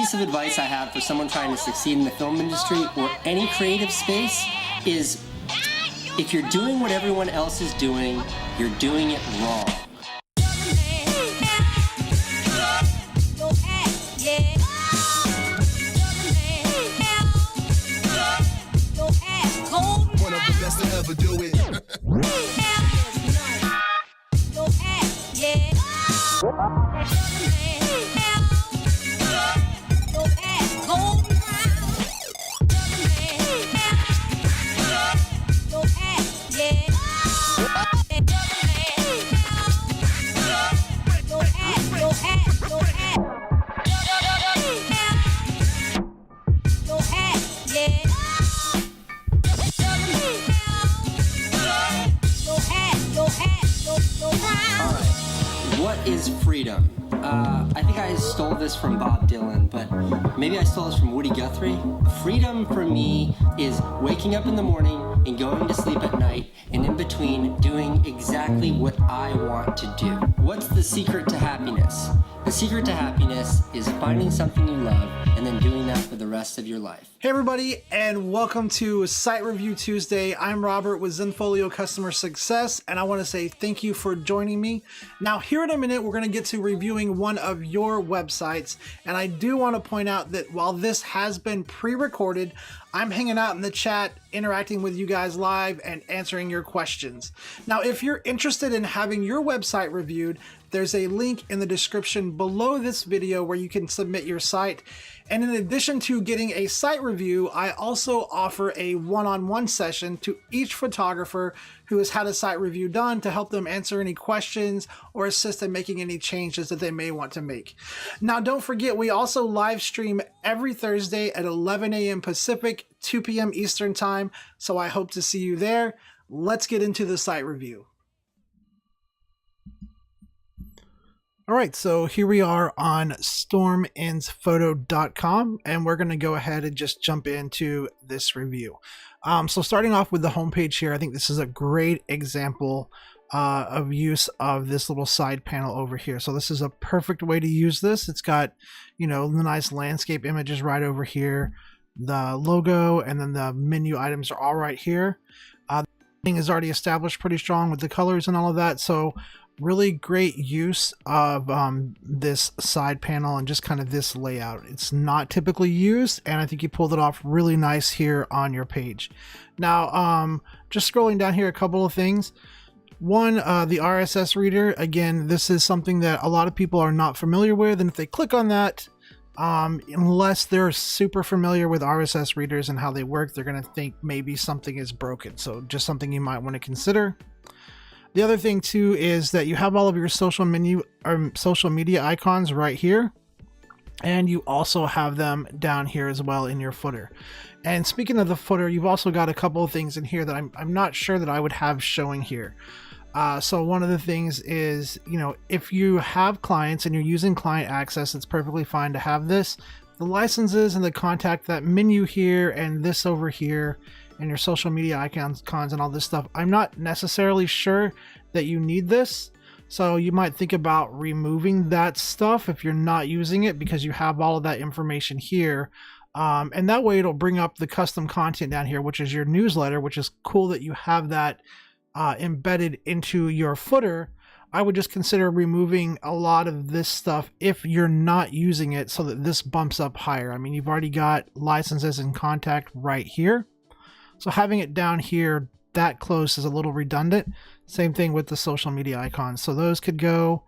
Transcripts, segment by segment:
piece of advice I have for someone trying to succeed in the film industry or any creative space is, if you're doing what everyone else is doing, you're doing it wrong. One of the best to ever do it. What is freedom? I think I stole this from Bob Dylan, but maybe I stole this from Woody Guthrie. Freedom for me is waking up in the morning and going to sleep at night, and in between doing exactly what I want to do. What's the secret to happiness? The secret to happiness is finding something you love and then doing that for the rest of your life. Hey everybody, and welcome to Site Review Tuesday. I'm Robert with Zenfolio Customer Success, and I want to say thank you for joining me. Now, here in a minute, we're going to get to reviewing one of your websites, and I do want to point out that while this has been pre-recorded, I'm hanging out in the chat, interacting with you guys live and answering your questions. Now, if you're interested in having your website reviewed, there's a link in the description below this video where you can submit your site. And in addition to getting a site review, I also offer a one-on-one session to each photographer who has had a site review done to help them answer any questions or assist in making any changes that they may want to make. Now, don't forget, we also live stream every Thursday at 11 a.m. Pacific, 2 p.m. Eastern Time, so I hope to see you there. Let's get into the site review. All right, so here we are on storminsPhoto.com, and we're going to go ahead and just jump into this review. So starting off with the homepage here, I think this is a great example of use of this little side panel over here. So this is a perfect way to use this. It's got, you know, the nice landscape images right over here, the logo, and then the menu items are all right here. The thing is already established pretty strong with the colors and all of that. So really great use of this side panel and just kind of this layout. It's not typically used, and I think you pulled it off really nice here on your page. Now, just scrolling down here, a couple of things. One, the RSS reader. Again, this is something that a lot of people are not familiar with, and if they click on that, unless they're super familiar with RSS readers and how they work, they're going to think maybe something is broken. So just something you might want to consider. The other thing too is that you have all of your social media icons right here, and you also have them down here as well in your footer. And speaking of the footer, you've also got a couple of things in here that I'm not sure that I would have showing here. So one of the things is, you know, if you have clients and you're using client access, it's perfectly fine to have this. The licenses and the contact, that menu here and this over here, and your social media icons and all this stuff, I'm not necessarily sure that you need this. So you might think about removing that stuff if you're not using it, because you have all of that information here. And that way it'll bring up the custom content down here, which is your newsletter, which is cool that you have that embedded into your footer. I would just consider removing a lot of this stuff if you're not using it, so that this bumps up higher. I mean, you've already got licenses and contact right here. So having it down here that close is a little redundant. Same thing with the social media icons. So those could go,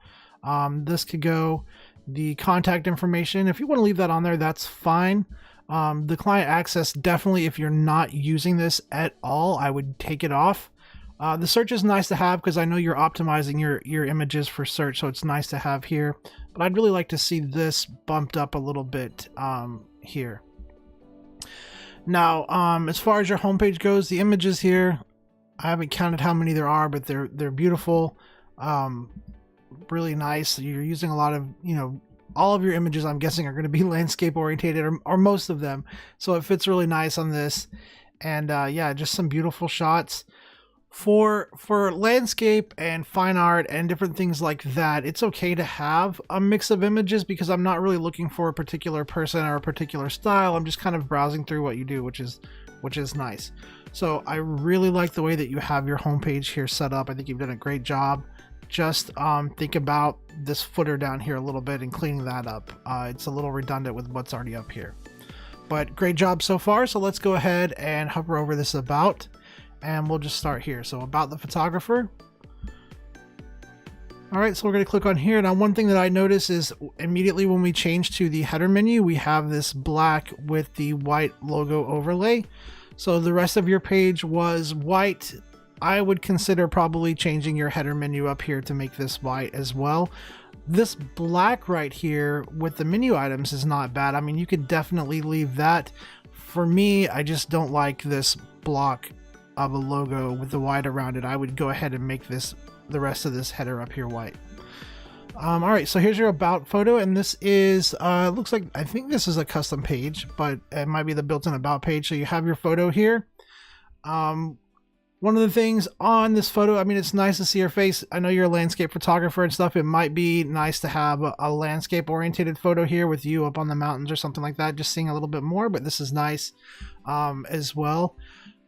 this could go. The contact information, if you want to leave that on there, that's fine. The client access, definitely if you're not using this at all, I would take it off. The search is nice to have because I know you're optimizing your images for search, so it's nice to have here. But I'd really like to see this bumped up a little bit here. Now, as far as your homepage goes, the images here, I haven't counted how many there are, but they're beautiful, really nice. You're using a lot of, you know, all of your images, I'm guessing, are going to be landscape orientated, or most of them. So it fits really nice on this. And yeah, just some beautiful shots. For landscape and fine art and different things like that, it's okay to have a mix of images because I'm not really looking for a particular person or a particular style. I'm just kind of browsing through what you do, which is nice. So I really like the way that you have your homepage here set up. I think you've done a great job. Just think about this footer down here a little bit and cleaning that up. It's a little redundant with what's already up here, but great job so far. So let's go ahead and hover over this about, and we'll just start here. So about the photographer. All right, so we're going to click on here. Now, one thing that I notice is immediately when we change to the header menu, we have this black with the white logo overlay. So the rest of your page was white. I would consider probably changing your header menu up here to make this white as well. This black right here with the menu items is not bad. I mean, you could definitely leave that. For me, I just don't like this block of a logo with the white around it. I would go ahead and make this, the rest of this header up here, white. All right, so here's your about photo, and this is looks like, I think this is a custom page, but it might be the built-in about page. So you have your photo here. One of the things on this photo, I mean, it's nice to see your face. I know you're a landscape photographer and stuff. It might be nice to have a landscape oriented photo here with you up on the mountains or something like that, just seeing a little bit more, but this is nice as well.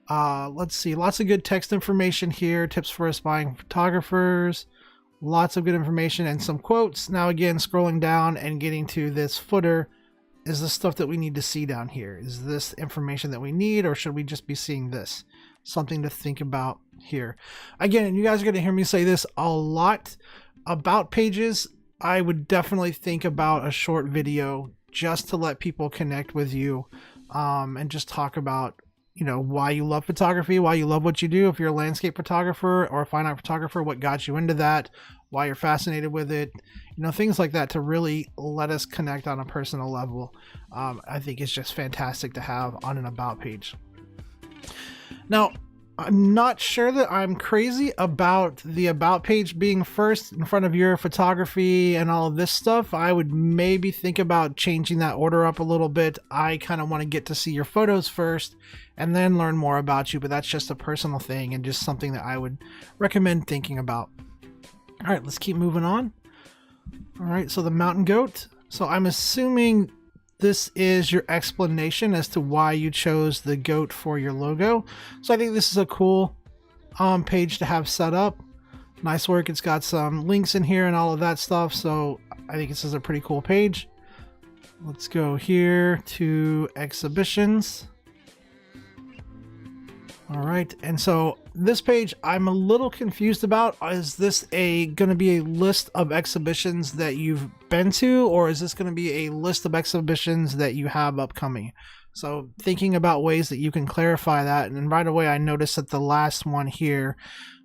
Let's see, lots of good text information here, tips for aspiring photographers, lots of good information and some quotes. Now again, scrolling down and getting to this footer is the stuff that we need to see down here. Is this information that we need, or should we just be seeing this? Something to think about here. Again, you guys are going to hear me say this a lot about pages. I would definitely think about a short video just to let people connect with you and just talk about, you know, why you love photography, why you love what you do. If you're a landscape photographer or a fine art photographer, what got you into that, why you're fascinated with it, you know, things like that, to really let us connect on a personal level. I think it's just fantastic to have on an about page. Now, I'm not sure that I'm crazy about the about page being first in front of your photography and all of this stuff. I would maybe think about changing that order up a little bit. I kind of want to get to see your photos first and then learn more about you, but that's just a personal thing and just something that I would recommend thinking about. All right, let's keep moving on. All right, so the mountain goat. So I'm assuming this is your explanation as to why you chose the goat for your logo. So I think this is a cool page to have set up. Nice work. It's got some links in here and all of that stuff. So I think this is a pretty cool page. Let's go here to exhibitions. All right, and so this page I'm a little confused about. Is this going to be a list of exhibitions that you've been to, or is this going to be a list of exhibitions that you have upcoming? So thinking about ways that you can clarify that. And right away I noticed that the last one here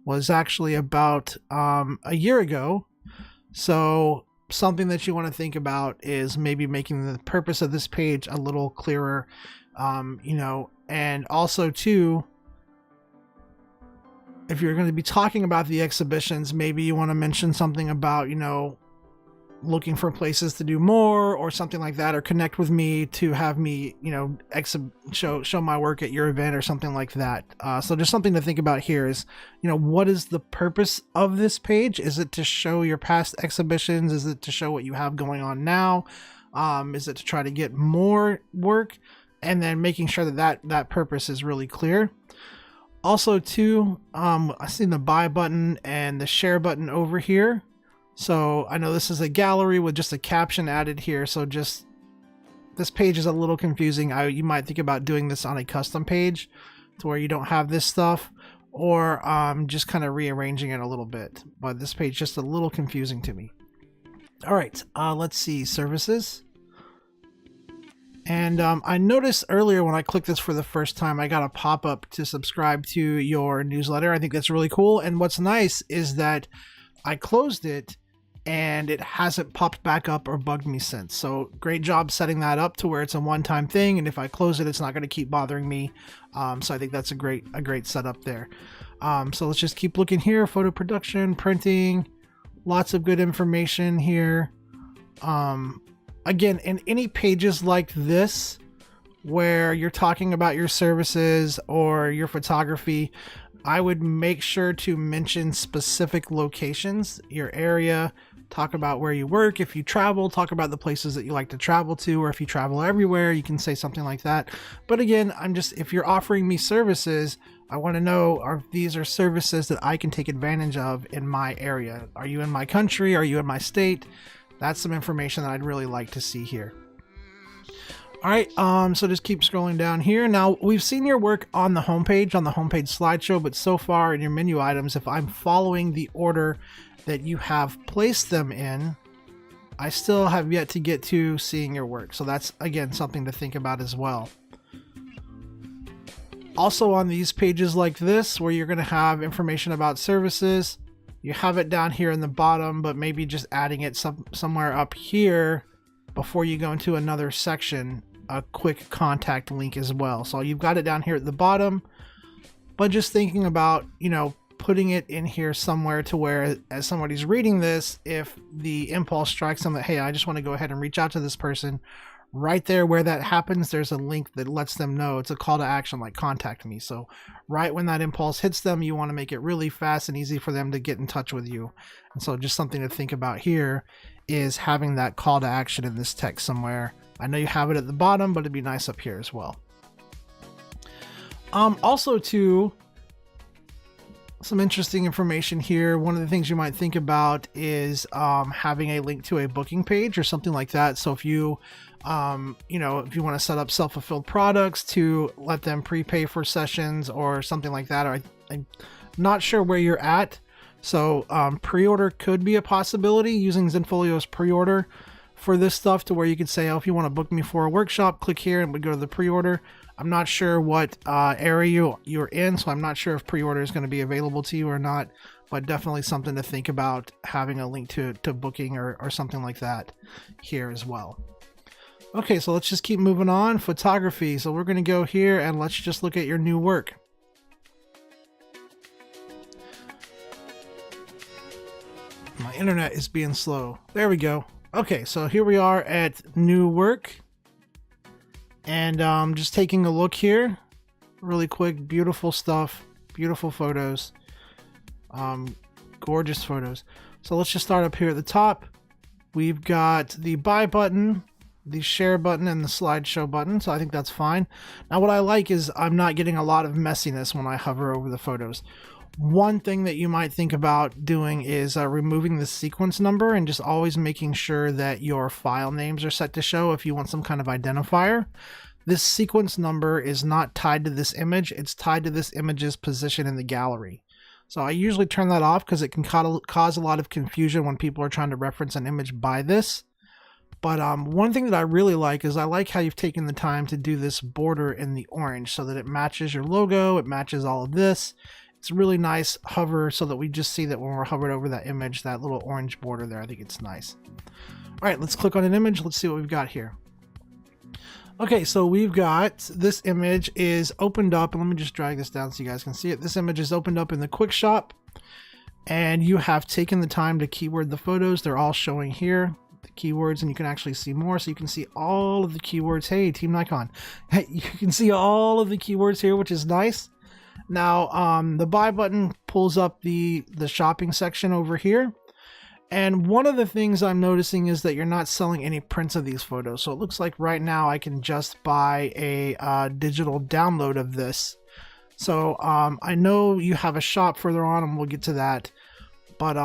was actually about a year ago. So something that you want to think about is maybe making the purpose of this page a little clearer, you know, and also too, if you're going to be talking about the exhibitions, maybe you want to mention something about, you know, looking for places to do more or something like that, or connect with me to have me, you know, show my work at your event or something like that. So just something to think about here is, you know, what is the purpose of this page? Is it to show your past exhibitions? Is it to show what you have going on now? Is it to try to get more work? And then making sure that purpose is really clear. Also too, I see the buy button and the share button over here. So I know this is a gallery with just a caption added here. So just, this page is a little confusing. You might think about doing this on a custom page to where you don't have this stuff, or just kind of rearranging it a little bit. But this page is just a little confusing to me. All right, let's see, services. And I noticed earlier when I clicked this for the first time, I got a pop-up to subscribe to your newsletter. I think that's really cool. And what's nice is that I closed it and it hasn't popped back up or bugged me since. So great job setting that up to where it's a one-time thing. And if I close it, it's not going to keep bothering me. So I think that's a great setup there. So let's just keep looking here. Photo production, printing, lots of good information here. Again, in any pages like this, where you're talking about your services or your photography, I would make sure to mention specific locations, your area, talk about where you work. If you travel, talk about the places that you like to travel to, or if you travel everywhere, you can say something like that. But again, if you're offering me services, I want to know if these are services that I can take advantage of in my area. Are you in my country? Are you in my state? That's some information that I'd really like to see here. All right, so just keep scrolling down here. Now, we've seen your work on the homepage slideshow, but so far in your menu items, if I'm following the order that you have placed them in, I still have yet to get to seeing your work. So that's, again, something to think about as well. Also on these pages like this, where you're going to have information about services, you have it down here in the bottom, but maybe just adding it somewhere up here before you go into another section, a quick contact link as well. So you've got it down here at the bottom, but just thinking about, putting it in here somewhere to where, as somebody's reading this, if the impulse strikes them that, hey, I just want to go ahead and reach out to this person, right there where that happens, there's a link that lets them know. It's a call to action, like contact me. So right when that impulse hits them, you want to make it really fast and easy for them to get in touch with you. And so just something to think about here is having that call to action in this text somewhere. I know you have it at the bottom, but it'd be nice up here as well. Also too, some interesting information here. One of the things you might think about is having a link to a booking page or something like that. So if you, if you want to set up self-fulfilled products to let them prepay for sessions or something like that, or I'm not sure where you're at. So pre-order could be a possibility, using Zenfolio's pre-order for this stuff, to where you could say, oh, if you want to book me for a workshop, click here and we go to the pre-order. I'm not sure what area you're in, so I'm not sure if pre-order is going to be available to you or not, but definitely something to think about, having a link to booking or something like that here as well. Okay, so let's just keep moving on. Photography. So we're going to go here and let's just look at your new work. My internet is being slow. There we go. Okay, so here we are at new work. And just taking a look here really quick. Beautiful stuff, beautiful photos, gorgeous photos. So let's just start up here at the top. We've got the buy button, the share button, and the slideshow button, so I think that's fine. Now what I like is I'm not getting a lot of messiness when I hover over the photos. One thing that you might think about doing is removing the sequence number and just always making sure that your file names are set to show if you want some kind of identifier. This sequence number is not tied to this image, it's tied to this image's position in the gallery. So I usually turn that off because it can cause a lot of confusion when people are trying to reference an image by this. But one thing that I really like is I like how you've taken the time to do this border in the orange so that it matches your logo, it matches all of this. It's a really nice hover so that we just see that when we're hovered over that image, that little orange border there. I think it's nice. All right, let's click on an image. Let's see what we've got here. Okay, so we've got this image is opened up, and let me just drag this down so you guys can see it. This image is opened up in the quick shop, and you have taken the time to keyword the photos. They're all showing here, the keywords, and you can actually see more. So you can see all of the keywords. Hey, Team Nikon. Hey, you can see all of the keywords here, which is nice. Now, the buy button pulls up the shopping section over here. And one of the things I'm noticing is that you're not selling any prints of these photos. So it looks like right now I can just buy a digital download of this. So I know you have a shop further on, and we'll get to that. But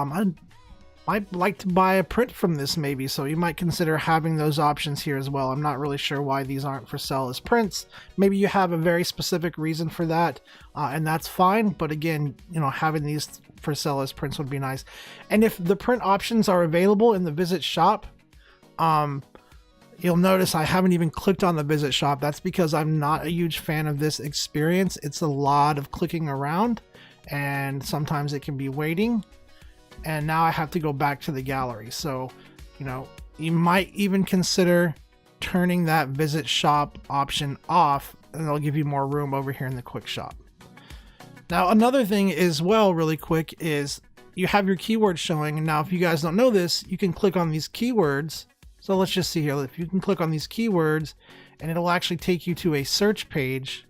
I'd like to buy a print from this maybe. So you might consider having those options here as well. I'm not really sure why these aren't for sale as prints. Maybe you have a very specific reason for that, and that's fine. But again, having these for sale as prints would be nice. And if the print options are available in the visit shop, you'll notice I haven't even clicked on the visit shop. That's because I'm not a huge fan of this experience. It's a lot of clicking around, and sometimes it can be waiting. And now I have to go back to the gallery. So, you might even consider turning that visit shop option off, and it'll give you more room over here in the quick shop. Now, another thing as well, really quick, is you have your keywords showing. And now, if you guys don't know this, you can click on these keywords. So let's just see here. If you can click on these keywords, and it'll actually take you to a search page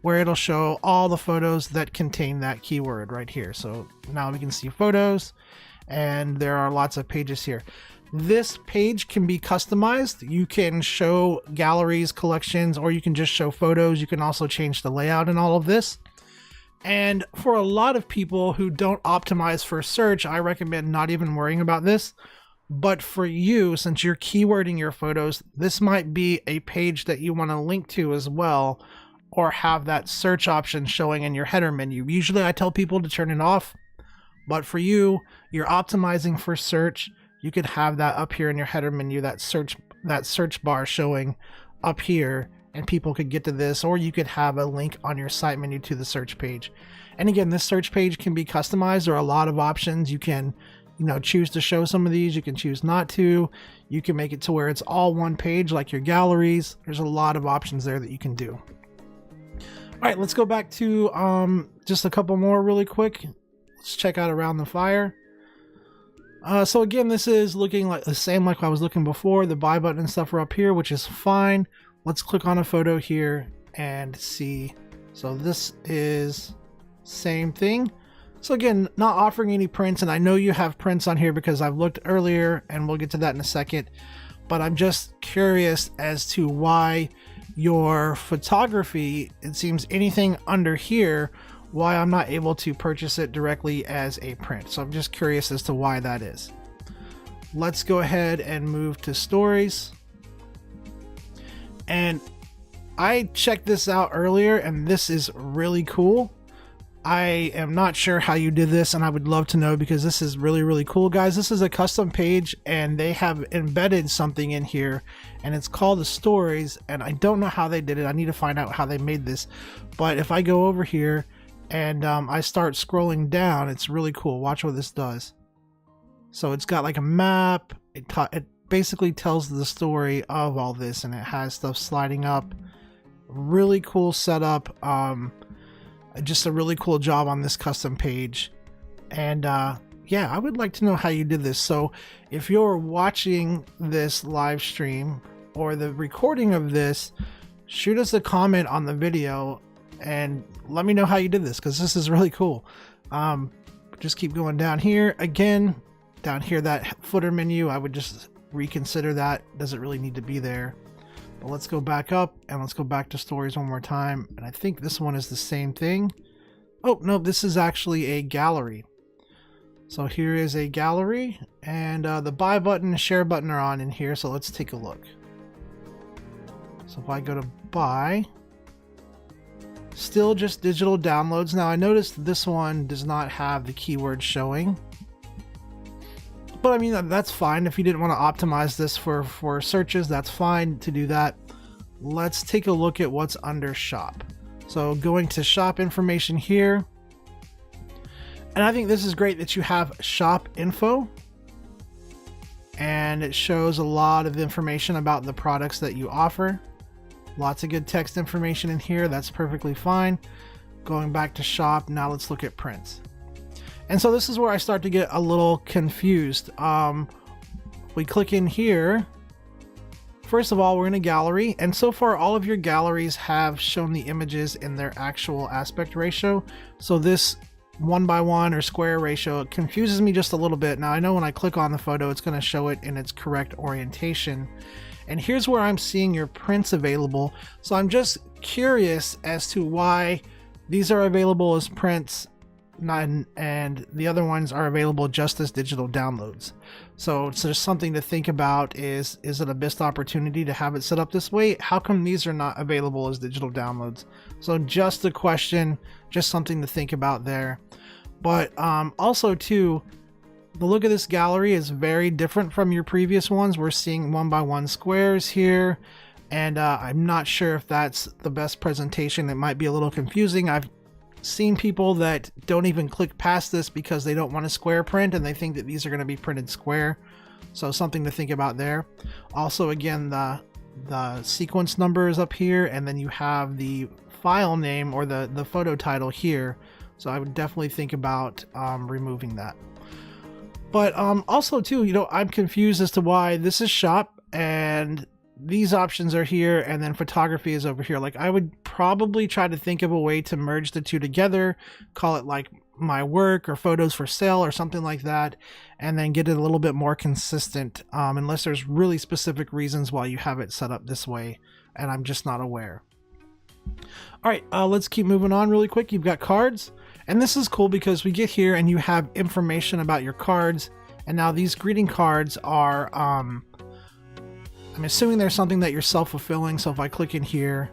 where it'll show all the photos that contain that keyword right here. So now we can see photos, and there are lots of pages here. This page can be customized. You can show galleries, collections, or you can just show photos. You can also change the layout in all of this. And for a lot of people who don't optimize for search, I recommend not even worrying about this. But for you, since you're keywording your photos, this might be a page that you want to link to as well, or have that search option showing in your header menu. Usually I tell people to turn it off, but for you, you're optimizing for search. You could have that up here in your header menu, that search bar showing up here, and people could get to this, or you could have a link on your site menu to the search page. And again, this search page can be customized. There are a lot of options. You can, choose to show some of these. You can choose not to. You can make it to where it's all one page, like your galleries. There's a lot of options there that you can do. All right, let's go back to just a couple more really quick. Let's check out Around the Fire. So again, this is looking like the same like I was looking before. The buy button and stuff are up here, which is fine. Let's click on a photo here and see. So this is same thing. So again, not offering any prints, and I know you have prints on here because I've looked earlier, and we'll get to that in a second. But I'm just curious as to why your photography, it seems anything under here, why I'm not able to purchase it directly as a print. So I'm just curious as to why that is. Let's go ahead and move to stories. And I checked this out earlier, and this is really cool. I am not sure how you did this, and I would love to know, because this is really, really cool, guys. This is a custom page, and they have embedded something in here, and it's called the stories, and I don't know how they did it. I need to find out how they made this. But if I go over here and I start scrolling down, it's really cool. Watch what this does. So it's got like a map. It basically tells the story of all this, and it has stuff sliding up. Really cool setup. Just a really cool job on this custom page. And yeah, I would like to know how you did this. So if you're watching this live stream or the recording of this, shoot us a comment on the video and let me know how you did this, because this is really cool. Just keep going down here. Again, down here, that footer menu, I would just reconsider that. Doesn't really need to be there. But let's go back up, and let's go back to stories one more time. And I think this one is the same thing. Oh, no, this is actually a gallery. So here is a gallery, and the buy button and share button are on in here. So let's take a look. So if I go to buy, still just digital downloads. Now I noticed this one does not have the keyword showing. But I mean, that's fine. If you didn't want to optimize this for searches, that's fine to do that. Let's take a look at what's under shop. So going to shop information here. And I think this is great that you have shop info. And it shows a lot of information about the products that you offer. Lots of good text information in here. That's perfectly fine. Going back to shop, now let's look at prints. And so this is where I start to get a little confused. We click in here. First of all, we're in a gallery, and so far all of your galleries have shown the images in their actual aspect ratio. So this 1:1 or square ratio confuses me just a little bit. Now I know when I click on the photo, it's going to show it in its correct orientation. And here's where I'm seeing your prints available. So I'm just curious as to why these are available as prints and the other ones are available just as digital downloads. So there's something to think about. Is it a missed opportunity to have it set up this way? How come these are not available as digital downloads? So just a question, just something to think about there. But also too, the look of this gallery is very different from your previous ones. We're seeing 1:1 squares here, and I'm not sure if that's the best presentation. It might be a little confusing. I've seen people that don't even click past this because they don't want a square print and they think that these are going to be printed square. So something to think about there. Also, again, the sequence number is up here, and then you have the file name or the photo title here. So I would definitely think about removing that. But also too, I'm confused as to why this is shop and these options are here, and then photography is over here. Like, I would probably try to think of a way to merge the two together, call it like my work or photos for sale or something like that, and then get it a little bit more consistent, unless there's really specific reasons why you have it set up this way and I'm just not aware. All right, let's keep moving on really quick. You've got cards, and this is cool because we get here and you have information about your cards. And now these greeting cards are, I'm assuming there's something that you're self-fulfilling. So if I click in here,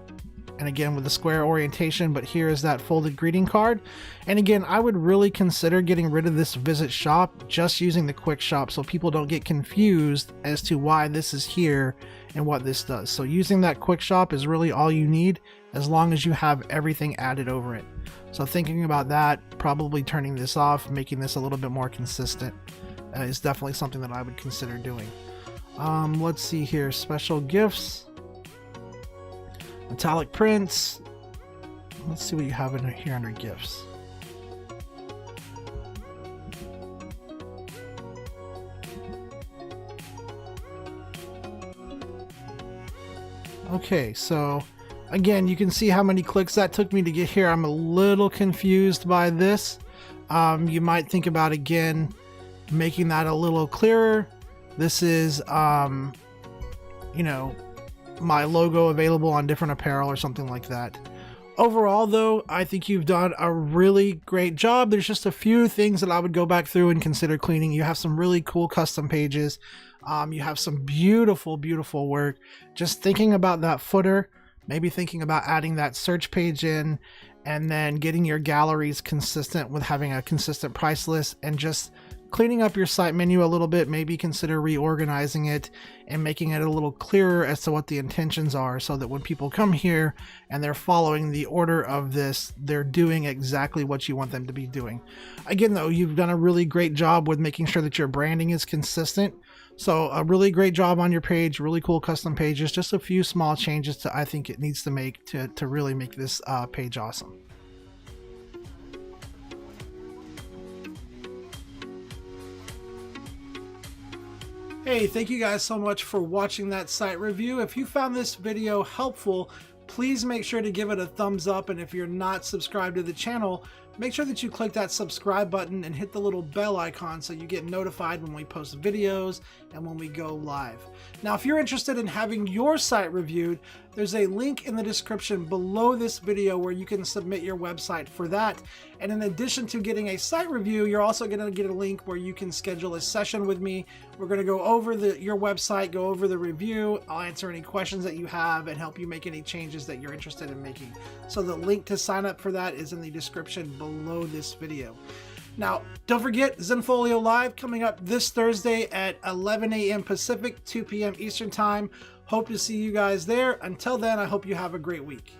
and again with the square orientation, but here is that folded greeting card. And again, I would really consider getting rid of this visit shop, just using the quick shop so people don't get confused as to why this is here and what this does. So using that quick shop is really all you need, as long as you have everything added over it. So thinking about that, probably turning this off, making this a little bit more consistent, is definitely something that I would consider doing. Let's see here, special gifts, metallic prints. Let's see what you have in here under gifts. Okay, so again, you can see how many clicks that took me to get here. I'm a little confused by this. You might think about, again, making that a little clearer. This is, you know, my logo available on different apparel or something like that. Overall, though, I think you've done a really great job. There's just a few things that I would go back through and consider cleaning. You have some really cool custom pages. You have some beautiful, beautiful work. Just thinking about that footer, maybe thinking about adding that search page in, and then getting your galleries consistent with having a consistent price list, and just cleaning up your site menu a little bit. Maybe consider reorganizing it and making it a little clearer as to what the intentions are, so that when people come here and they're following the order of this, they're doing exactly what you want them to be doing. Again, though, you've done a really great job with making sure that your branding is consistent. So a really great job on your page, really cool custom pages, just a few small changes I think it needs to make to really make this page awesome. Hey, thank you guys so much for watching that site review. If you found this video helpful, please make sure to give it a thumbs up. And if you're not subscribed to the channel, make sure that you click that subscribe button and hit the little bell icon so you get notified when we post videos and when we go live. Now, if you're interested in having your site reviewed, there's a link in the description below this video where you can submit your website for that. And in addition to getting a site review, you're also going to get a link where you can schedule a session with me. We're going to go over your website, go over the review. I'll answer any questions that you have and help you make any changes that you're interested in making. So the link to sign up for that is in the description below this video. Now, don't forget Zenfolio Live coming up this Thursday at 11 a.m. Pacific, 2 p.m. Eastern Time. Hope to see you guys there. Until then, I hope you have a great week.